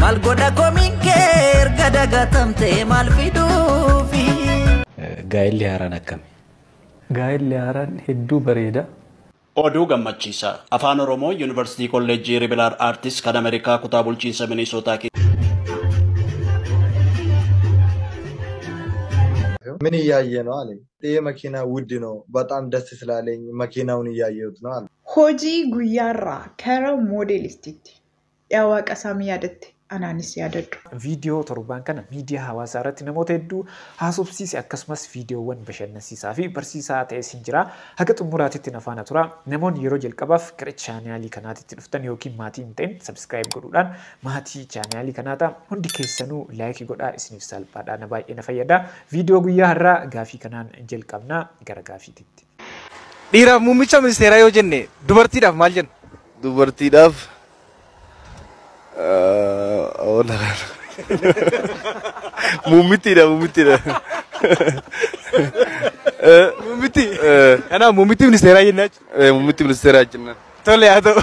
Mal goda kominke erga dagatamte mal fidufi. Gaa'elli haaraan akkami? Gaa'elli haaraan hedduu bareeda. Oduu gammachiisaa Afaan Oromoo Yuunivarsiitii Kolleejjii Ribilaar Aartis kan Ameerikaa kutaa bulchiinsa Minisootaa ምን እያየ ነው አለኝ ይሄ መኪና ውድ ነው በጣም ደስ ስላለኝ መኪናውን እያየሁት ነው አለ ሆጂ ጉያራ ከረ ሞዴሊስቲቲ ያዋቀ ሳሚ ያደት አናንስ ያደዱ ቪዲዮ torban kana miidiyaa hawaasaa irratti namoota hedduu haasofsiise akkasumas viidiyoowwan bashannansiisaa fi barsiisaa ta'e sin jira haga xumuraatitti nafaana tura namoonni yeroo jalqabaaf gara chaanaalii kanaatitti dhuftan yookiin maatii hin ta'in subscribe godhuudhaan maatii chaanaalii kanaata hundi keessanuu laayikii godhaa isiniif salphaadha na baay'ee na fayyada viidiyoo guyyaa har'aa gaafii kanaan jalqabnaa gara gaafiititti dhiiraaf muummicha ministeeraa yoo jenne dubartiidhaaf maal jenna dubartiidhaaf mumitira ana mumiti ministeera yennaach mumiti ministeera jenna tole yaa ta'u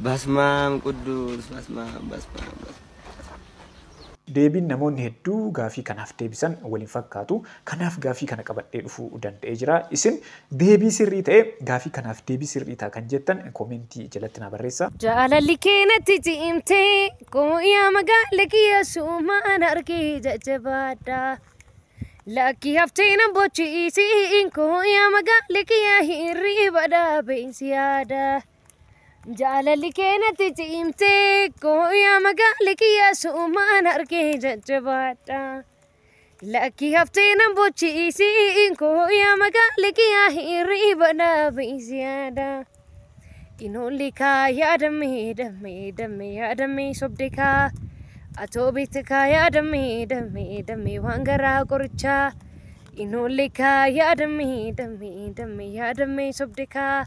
basmaan quddus basmaan deebiin namoonni hedduu gaafii kanaaf deebisan waliin fakkaatu kanaaf gaafii kana qabadhee dhufuu danda'ee jira isin deebii sirrii ta'e gaafii kanaaf deebii sirrii ta'a kan jettan komentii jalatti na barreessa jaalalli keenatti ciimtee qooyaa magaala kiyya suumaan argee jajjabaadha lakki haftee nan bochiisiin qooyaa magaala kiyya hirriba dhaabeensi yaada jaalalli keenatti ciimtee qooyaa magaala kiyya suumaan argee jajjabaadha lakki haftee nan bochiisiin qooyaa magaala kiyya hirriba dhaabeensi yaada inolli kaa yaadame yaadame sobde kaa atoobitti kaa yaadame waan garaa qorichaa inolli kaa yaadame yaadame sobde kaa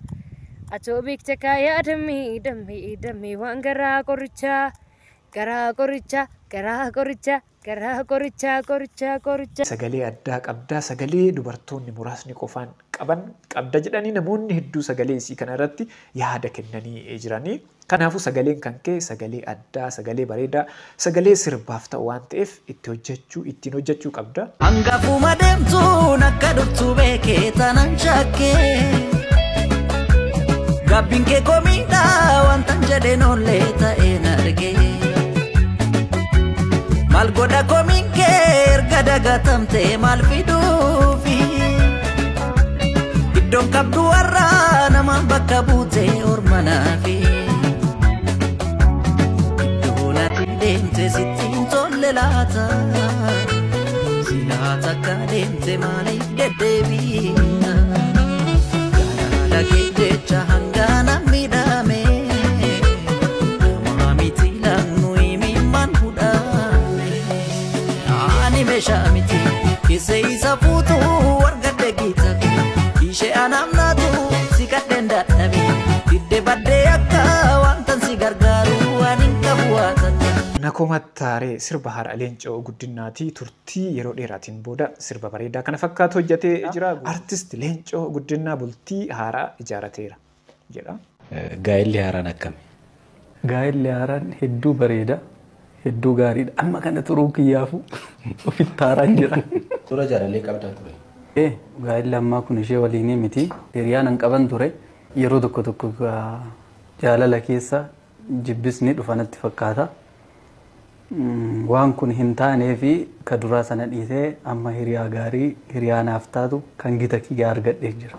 atoobitti kaa yaadame waan garaa qorichaa qoricha sagalee addaa qabdaa sagalee dubartoonni muraasni qofaan qaban qabda jedhanii namoonni hedduu sagalee isii kana irratti yaada kennanii jiranii kanaafuu sagaleen kan kee sagalee addaa sagalee bareedaa sagalee sirbaaf ta'u waan ta'eef ittiin hojjechuu qabda Hangafuma deemtuun akka dhuftu beekee tanan shakkee Gabbiin kee komiidhaa wantan jedheen ollee ta'een argee Mal goda kominke erga dagatamte mal fidufi Iddoon qabdu warraa namaan bakka buute ormanaafi Iddoon ati deemte sittiin tolle laata Silaata akka deemte maaliif deddeebiina Gaala kee jecha hangaana midhame Namaa miti laannu himimman hudhame Ani meeshaa miti keessa isa fuutu wargadde giitafi ishee anamnaatu si kadheen dadhabe didde baddee akka wantan si gargaaru waan hin qabu waatata. Nakomattaaree sirba haadha Leencoo Guddinaatii turtii yeroo dheeraatiin booda sirba bareedaa kana fakkaatu hojjetee jira. Artist Leencoo Guddinaa bultii haaraa ijaarateera jedha. Gaa'elli haaraan akkami? Gaa'elli haaraan hedduu bareeda. Hedduu gaariidha. Amma kana turuu kiyyaafu ofitti haaraan jira. Tura jaalallee qabdaa ture. Gaa'elli ammaa kun ishee waliin miti. Hiriyaan an qaban ture. Yeroo tokko jaalala keessa jibbisni dhufanatti fakkaata. Waan kun hin taanee fi ka duraa sana dhiisee amma hiriyaa gaarii hiriyaa naaf taatu kan gita kiyyaa argadhee jira.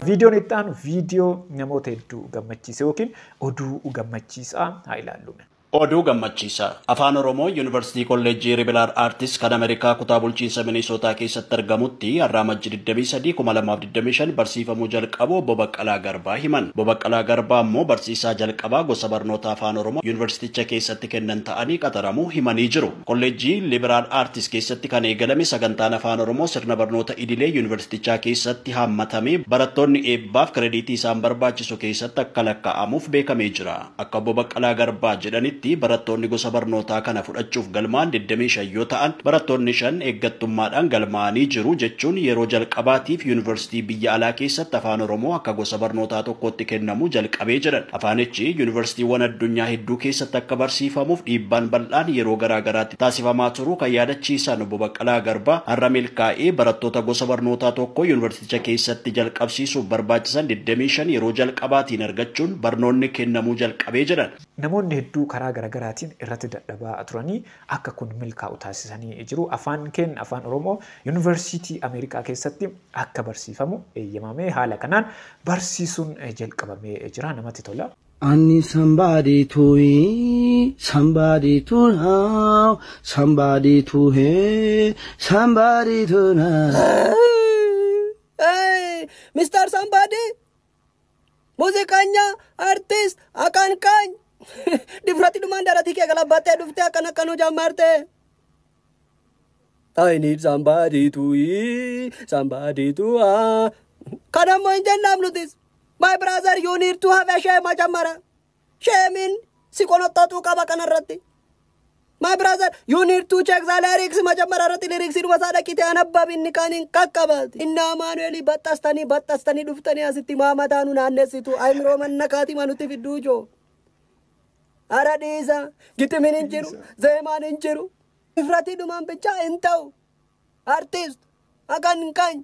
Viidiyoon itti aanu viidiyoo namoota hedduu gammachiise yookiin oduu gammachiisaa haa ilaallu. Oduu gammachiisaa Afaan Oromoo Yuunivarsiitii Kolleejjii Ribilaar Aartis kan Ameerikaa kutaa bulchiinsa Minisootaa keessatti argamutti har'aa Majjii 23 2025 barsiifamuu jalqabu obbo Baqqalaa Garbaa himan. Obbo Baqqalaa Garbaa immoo barsiisaa jalqabaa gosa barnoota Afaan Oromoo Yuunivarsiiticha keessatti kennan ta'anii qaxaramuu himanii jiru. Kolleejjii Ribilaar Aartis keessatti kan eegalame sagantaan Afaan Oromoo sirna barnoota idilee Yuunivarsiitichaa keessatti haammatamee barattoonni eebbaaf kireeditii isaan barbaachisu keessatti akka lakkaa'amuuf beekamee jira. Akka obbo Baqqalaa Garbaa jedhanitti jedhanitti barattoonni gosa barnootaa kana fudhachuuf galmaan 25 yoo ta'an barattoonni 5 eeggattummaadhaan galmaa'anii jiru jechuun yeroo jalqabaatiif yuunivarsiitii biyya alaa keessatti afaan Oromoo akka gosa barnootaa tokkotti kennamu jalqabee jiran. Afaanichi yuunivarsiitiiwwan addunyaa hedduu keessatti akka barsiifamuuf dhiibbaan bal'aan yeroo garaagaraatti taasifamaa turu kan yaadachiisan Obbo Baqqalaa Garbaa har'a milkaa'ee barattoota gosa barnootaa tokko yuunivarsiiticha keessatti jalqabsiisuuf barbaachisan 25 yeroo jalqabaatiin argachuun barnoonni kennamuu jalqabee jiran. Namoonni hedduu karaa garaagaraatiin irratti dadhabaa turanii akka kun milkaa'u taasisanii jiru. Afaan Oromoo yuunivarsiitii Ameerikaa keessatti akka barsiifamu eeyyamamee haala kanaan barsiisuun jalqabamee jira. Namatti tola. I need somebody to eat, somebody to know, somebody to hear, somebody to know. Hey, Mr. Somebody, muziqanya, artist, akan kan. Difrati dumandara tike galabate dufte akan akanu jamarte. I need somebody to eat, somebody to Kadam mo injannam lutis. My brother, you need to have a shame, Majamara. Shame in Sikonotatu Kabakanarati. My brother, you need to check the lyrics, Majamarati lyrics in Wasada Kitana Babin Nikanin Kakabat. In Namanueli Batastani, Duftani as Timamadanu Nandesitu, I'm Roman Nakati Manuti Dujo. Aradisa, Gitamin in Jeru, Zeman in Jeru. Ifrati Duman Pecha in Tau. Artist, Agan Kan.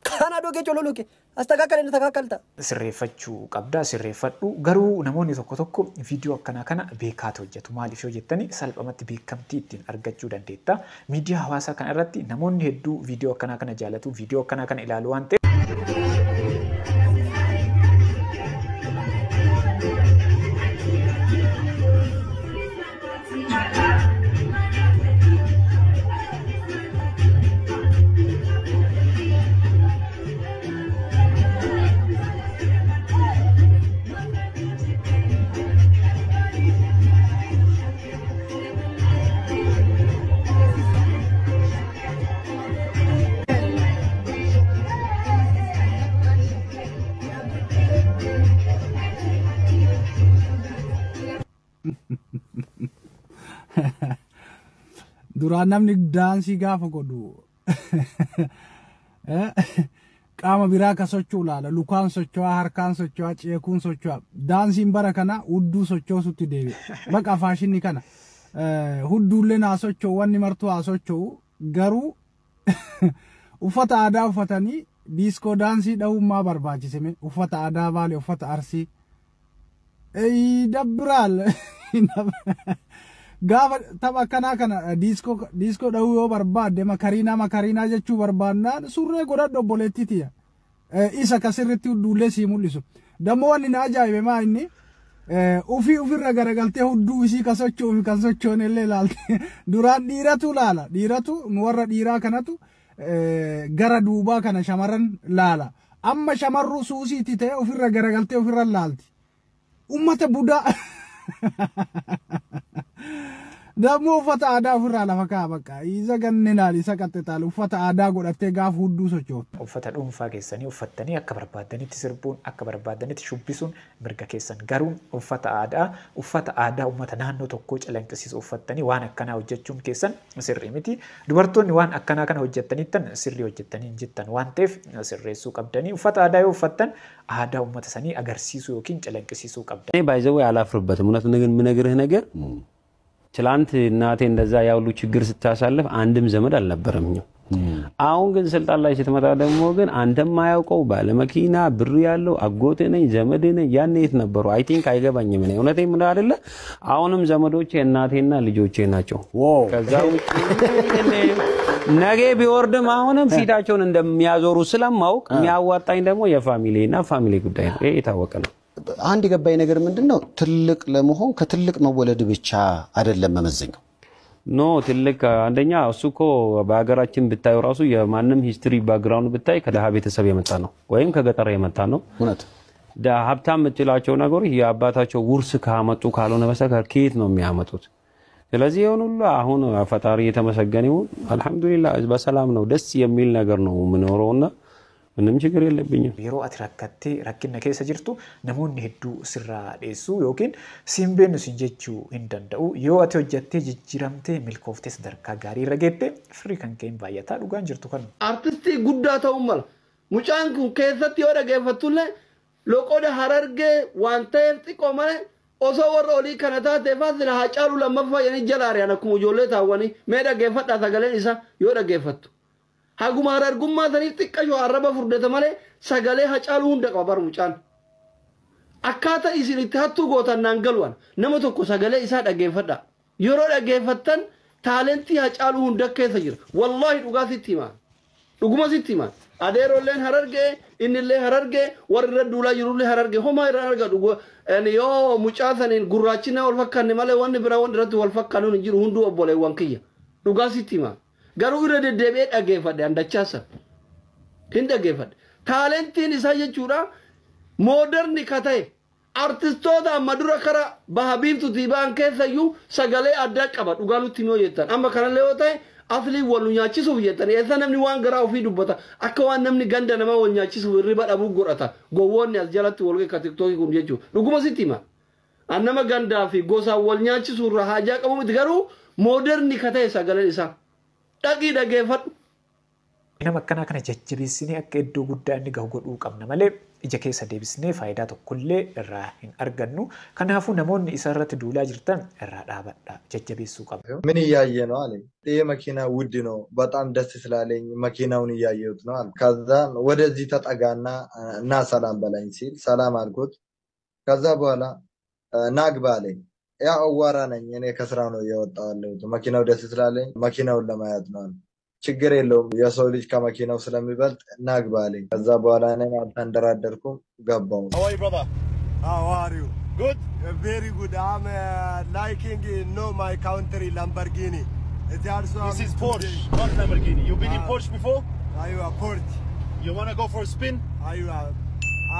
Kanado get your look. Sirreeffachuu qabda sirreeffadhu garuu namoonni tokko viidiyoo akkana kana beekaatu hojjetu maaliif yoo jettani salphamatti beekamtii ittiin argachuu dandeetta miidiyaa hawaasaa kana irratti namoonni hedduu viidiyoo akkana kana jaalatu viidiyoo akkana kana ilaalu waan ta'eef duraan namni daansii gaafa godhu qaama biraa ka socho'u laala lukaan socho'aa harkaan socho'aa ceekuun socho'aa daansiin bara kana hudduu sochoosutti deebi'e baqa faashinni kana hudduullee naa socho'u wanni martuu haa socho'u garuu uffata aadaa uffatanii diiskoo daansii dha'ummaa barbaachisame uffata aadaa baale uffata arsii dabbiraal gaafa tapha kana diiskoo dha'uu yoo barbaadde makariinaa jechuu barbaannaan surree godhadhu obboleettitiya isa kasirritti hudduullee sii mul'isu dammoo wanni na ajaa'ibe maa inni ofirra garagaltee hudduu isii ka socho'uu fi kan socho'on illee ilaalte duraan dhiiratu laala dhiiratu nu warra dhiiraa kanatu gara duubaa kana shamarran laala amma shamarru suusiitti ta'e ofirra garagaltee ofirra laalti ummata budaa Damu uffata aadaa ofirraa lafa kaa bakka isa ganninaan isa qaxxitaal uffata aadaa godhattee gaaf hudduu sochoota. Uffata dhuunfaa keessanii uffattanii akka barbaadanitti sirbuun akka barbaadanitti shubbisuun mirga keessan garuu uffata aadaa uummata naannoo tokkoo calanqisiisu uffattanii waan akkanaa hojjechuun keessan sirrii miti. Dubartoonni waan akkanaa kana hojjettaniittan sirrii hojjettanii jettan waan ta'eef sirreessuu qabdanii uffata aadaa yoo uffattan aadaa uummata sanii agarsiisuu yookiin calanqisiisuu qabdan. እኔ ባይዘው ያላፍርበትም እውነት ምነግርህ ነገር ትላንት እናቴ እንደዛ ያውሉ ችግር ስታሳልፍ አንድም ዘመድ አልነበረምኝ አሁን ግን ስልጣን ላይ ስትመጣ ደግሞ ግን አንተም ማያውቀው ባለ መኪና ብር ያለው አጎቴ ነኝ ዘመዴ ነኝ ያኔ የት ነበሩ አይ ቲንክ አይገባኝም እኔ እውነቴ ምን አይደለ አሁንም ዘመዶቼ እናቴና ልጆቼ ናቸው ከዛ ውጪ ነገ ቢወርድም አሁንም ፊታቸውን እንደሚያዞሩ ስለማውቅ የሚያዋጣኝ ደግሞ የፋሚሊና ፋሚሊ ጉዳይ ነው ይሄ የታወቀ ነው አንድ ገባይ ነገር ምንድነው ትልቅ ለመሆን ከትልቅ መወለድ ብቻ አይደለም መመዘኛው ኖ ትልቅ አንደኛ እሱኮ በአገራችን ብታዩ ራሱ የማንም ሂስትሪ ባክግራውንድ ብታይ ከደሃ ቤተሰብ የመጣ ነው ወይም ከገጠር የመጣ ነው እውነት ሀብታም የምትላቸው ነገሮች የአባታቸው ውርስ ካመጡ ካልሆነ በስተቀር ከየት ነው የሚያመጡት ስለዚህ የሆነ ሁሉ አሁን ፈጣሪ የተመሰገነው አልহামዱሊላህ በሰላም ነው ደስ የሚል ነገር ነው ምኖረውና ምንም ችግር የለብኝም። Yeroo ati rakkattee rakkina keessa jirtu namoonni hedduu sirraa dheessu yookiin siin beenu siin jechuu hin danda'u. Yoo ati hojjettee jijjiiramtee milkooftee sadarkaa gaarii irra geette firii kan ka'een baay'ataa dhugaan jirtu kan. Artistii guddaa ta'uu mala. Mucaan kun keessatti yoo dhaggeeffattullee loqoda harargee waan ta'eef xiqqoo malee osoo warra olii kana taateefaa sila Haacaaluu lammaffaa jedhanii jala ari'an akkuma ijoollee taawwanii mee dhaggeeffadhaa sagaleen isaa yoo dhaggeeffattu. Haguma harargummaa sanii xiqqashoo arraba furdata malee sagalee Haacaaluu hunda qaba bar mucaan. Akkaataa isin itti hattuu gootan naan galuun nama tokko sagalee isaa dhaggeeffadhaa. Yeroo dhaggeeffattan taalentii Haacaaluu hunda keessa jira. Wallaahi dhugaa sitti himaa. Dhuguma sitti himaa. Adeerolleen harargee innillee harargee warri irra duulaa jirullee harargee homaa irra arga dhugu yoo mucaa saniin gurraachina wal fakkaanne malee wanni biraa wanni irratti wal fakkaanuu hin jiru hunduu obboleewwan kiyya. Dhugaa sitti himaa. Garuu irra deddeebi'ee dhaggeeffadhe andachaasa. Hin dhaggeeffadhe. Taalentiin isaa jechuudha mooderni ka ta'e artistoota amma dura kara baha biiftuutii ba'an keessayyuu sagalee addaa qaba dhugaa nutti himuu jettan. Amma kanallee yoo ta'e aslii wal nu nyaachisuuf jettan. Eessa namni waan garaa ofii dubbata akka waan namni ganda namaa wal nyaachisuuf hirriba dhabuu godhata. Gowwoonni as jalatti wal geekka tiktookii kun jechuudha. Dhuguma sitti hima. An nama gandaa fi gosaan wal nyaachisuuf irraa haajaa qabu miti garuu mooderni ka ta'e sagaleen isaa. Dhaqii dhaggeeffadhu. Nama akkanaa kana jajjabeessinee akka iddoo guddaa inni gahu godhuu qabna malee ija keessa deebisnee faayidaa tokkollee irraa hin argannu. Kanaafuu namoonni isa irratti duulaa jirtan irraa dhaabadhaa jajjabeessuu qabna. ምን እያየ ነው አለኝ። ይሄ መኪና ውድ ነው በጣም ደስ ስላለኝ መኪናውን እያየሁት ነው አለ። ከዛ ወደዚህ ተጠጋና እና ሰላም በላኝ ሲል ሰላም አልኩት። ከዛ በኋላ ናግባ አለኝ። ያ አዋራ ነኝ እኔ ከስራ ነው እየወጣሁ ያለሁት መኪናው ደስ ስላለኝ መኪናውን ለማየት ነው አለ። ችግር የለውም የሰው ልጅ ከመኪናው ስለሚበልጥ ናግባ አለኝ። ከዛ በኋላ እኔ አልተንደራደርኩም ገባሁ። How are you, brother? How are you? Good? Very good. I'm liking know my country Lamborghini. It's also this is Porsche, not Lamborghini. You've been in Porsche before? I Porsche. You want to go for a spin?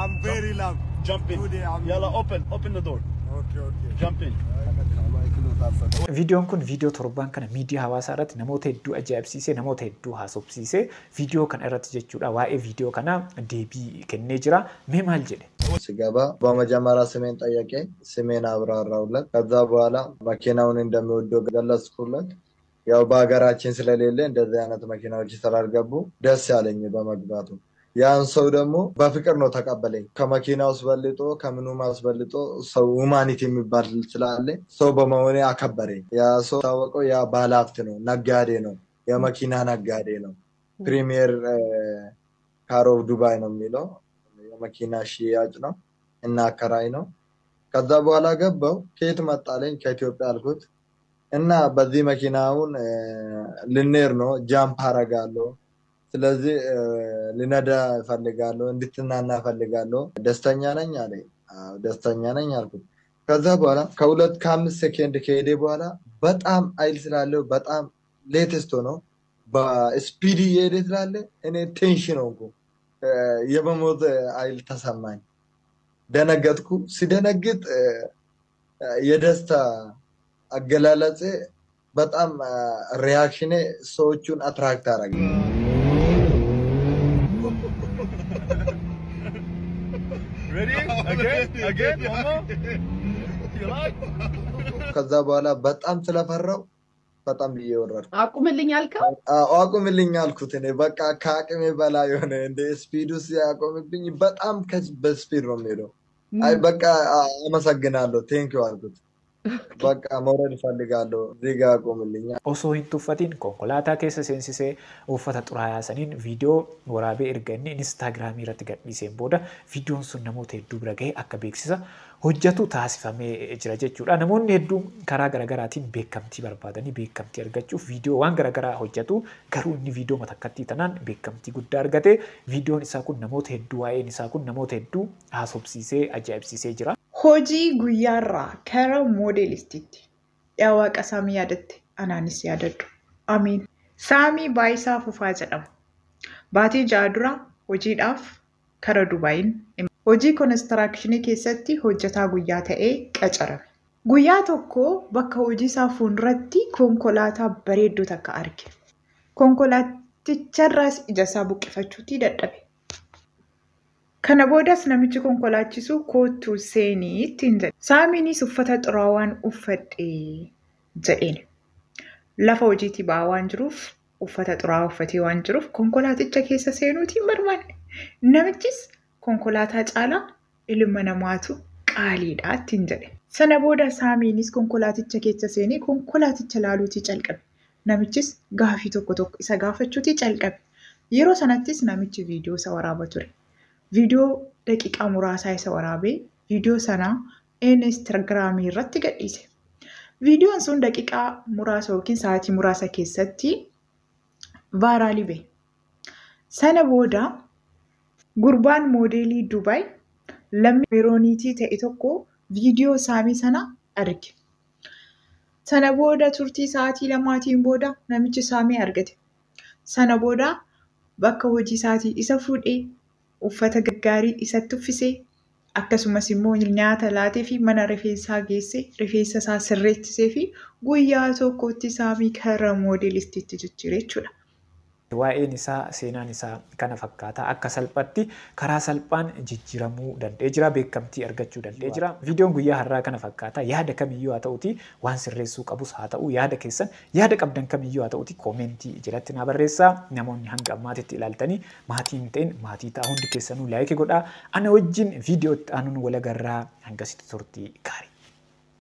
I'm very love. Jump in. Yalla, open the door. Okay. Jump in. Viidiyoon kun viidiyoo torbaan kana miidiyaa hawaasaa irratti namoota hedduu ajaa'ibsiisee namoota hedduu haasofsiisee viidiyoo kana irratti jechuudha waa'ee viidiyoo kana deebii kennee jira. Mee maal jedhe? ስገባ በመጀመሪያ ስሜን ጠየቀኝ። ስሜን አብራራሁለት። ከዛ በኋላ መኪናውን እንደሚወደው ገለጽኩለት። ያው በሀገራችን ስለሌለ እንደዚህ አይነት መኪናዎች ስላልገቡ ደስ ያለኝ በመግባቱ። ያን ሰው ደግሞ በፍቅር ነው ተቀበለኝ። ከመኪናው አስበልጦ ከምኑም አስበልጦ ሰው ሁማኒቲ የሚባል ስላለ ሰው በመሆኔ አከበረኝ። ያ ሰው ታወቀው ያ ባለሀብት ነው፣ ነጋዴ ነው፣ የመኪና ነጋዴ ነው። ፕሪሚየር ካር ኦፍ ዱባይ ነው የሚለው የመኪና ሽያጭ ነው እና አከራይ ነው። ከዛ በኋላ ገባው። ከየት መጣለኝ? ከኢትዮጵያ አልኩት እና በዚህ መኪናውን ልኔር ነው ጃምፕ አረጋለሁ ስለዚህ ልነዳ ፈልጋለሁ እንድትናና ፈልጋለሁ ደስተኛ ነኝ አለኝ። ደስተኛ ነኝ አልኩት። ከዛ በኋላ ከ5 ሰከንድ ከሄደ በኋላ በጣም አይል ስላለው በጣም ሌቴስት ነው በስፒድ እየሄደ ስላለ እኔ ቴንሽን ሆንኩ። የመሞት አይል ተሰማኝ። ደነገጥኩ። ሲደነግጥ የደስታ አገላለጼ በጣም ሪአክሽኔ ሰዎቹን አትራክት አደረገ። Ready? Again? One more? You like? ከዛ በኋላ በጣም ስለፈራው በጣም እየወረድኩ አቁምልኝ አልከው? አቁምልኝ አልኩት። እኔ በቃ ከአቅሜ በላይ ሆነ። እንደ ስፒዱ ሲያቆምብኝ በጣም በስፒድ ነው የሚሄደው። አይ በቃ አመሰግናለሁ ቴንኪው አልኩት። በቃ መውረድ ፈልጋለሁ እዚህ ጋር አቁምልኝ። Osoo hin tuffatiin konkolaataa keessa seensisee uffata xuraayaa saniin viidiyoo waraabee erga inni Instagiraamii irratti gadhiiseen booda viidiyoon sun namoota hedduu bira gahee akka beeksisa hojjetu taasifamee jira jechuudha. Namoonni hedduun karaa garaagaraatiin beekamtii barbaadanii beekamtii argachuuf viidiyoo waan garaagaraa hojjetu garuu inni viidiyoo matakkattii tanaan beekamtii guddaa argate viidiyoon isaa kun namoota hedduu waa'een isaa kun namoota hedduu haasofsiisee ajaa'ibsiisee jira. Hojii guyyaarraa kara moodeelistiitti Waaqa Saamii yaadatte anaanis yaadadhu. Amiin. Saamii Baayisaa Fufaa jedhama. Baatii 6 dura hojiidhaaf kara Dubaayin hojii koonistiraakshanii keessatti hojjetaa guyyaa ta'ee qacarame. Guyyaa tokko bakka hojii isaa fuulduratti konkolaataa bareedduu takka arge. Konkolaatticharraas ija isaa buqqifachuutti dadhabe. Kana boodas namichi konkolaachisu kootu seenii ittiin jedhe. Saamiinis uffata xuraawaan uffadhee jedheen. Lafa hojiitii ba'aa waan jiruuf uffata xuraawaa uffatee waan jiruuf konkolaaticha keessa seenuutiin barbaanne. Namichis konkolaataa caalaa ilma namaatu qaaliidha ittiin jedhe. Sana booda Saamiinis konkolaaticha keessa seenee konkolaaticha laaluutii calqabe. Namichis gaafii tokko isa gaafachuutii calqabe. Yeroo sanattis namichi viidiyoo isa waraaba ture. Viidiyoo daqiiqaa muraasaa isa waraabee viidiyoo sana Instagiraamii irratti gadhiise. Viidiyoon sun daqiiqaa muraasa yookiin sa'aatii muraasa keessatti vaayiraalii bahe. Sana booda gurbaan moodeelii Dubaay lammii Meerooniitii ta'e tokko viidiyoo Saamii sana arge. Sana booda turtii sa'aatii lamaatiin booda namichi Saamii argate. Sana booda bakka hojii isaatii isa fuudhee uffata gaggaarii isatti uffisee akkasumas immoo nyaata laatee fi mana rifeensaa geessee rifeensa isaa sirreessisee fi guyyaa tokkotti Saamii karaa moodeelistiitti jijjiire jechuudha. Waa'een isaa seenaan isaa kana fakkaata akka salphatti karaa salphaan jijjiiramuu danda'ee jira beekamtii argachuu danda'ee jira. Viidiyoon guyyaa har'aa kana fakkaata yaada kamiyyuu haa ta'uti waan sirreessuu qabus haa ta'u yaada keessan yaada qabdan kamiyyuu haa ta'uti koomentii jalatti naa barreessaa. Namoonni hanga ammaatitti ilaaltanii maatii hin ta'in maatii ta'a hundi keessanuu laayikii godhaa. Ana wajjin viidiyoo itti aanuun wal agarraa hangasitti turtii gaarii.